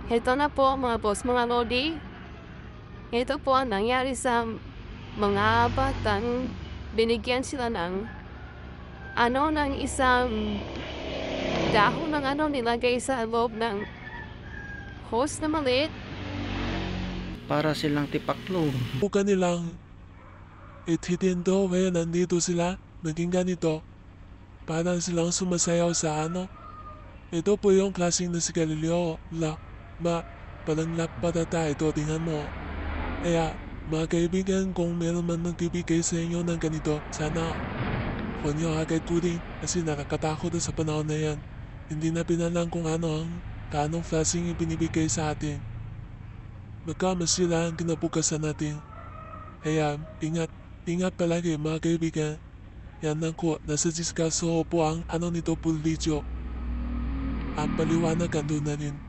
Ito na po mga boss, mga lodi. Ito po ang nangyari sa mga batang binigyan sila ng ng isang dahon ng nilagay sa loob ng hose na maliit. Para silang tipaklong. O kanilang ititindo kaya nandito sila, naging ganito. Parang silang sumasayaw sa Ito po yung klaseng na si Galileo. Parang lapatata ito, tingnan mo. Kaya, mga kaibigan, kung meron man nagbibigay sa inyo ng ganito, sana huwag niyo agad kunin kasi nakakatakot na sa panahon na yan. Hindi na pinalang kung kaanong klaseng ibinibigay sa atin. Baka masira ang kinabukasan natin. Kaya, ingat palagi mga kaibigan. Yan lang ko, nasa diskaso po ang nito po video. Ang paliwanag ando na rin.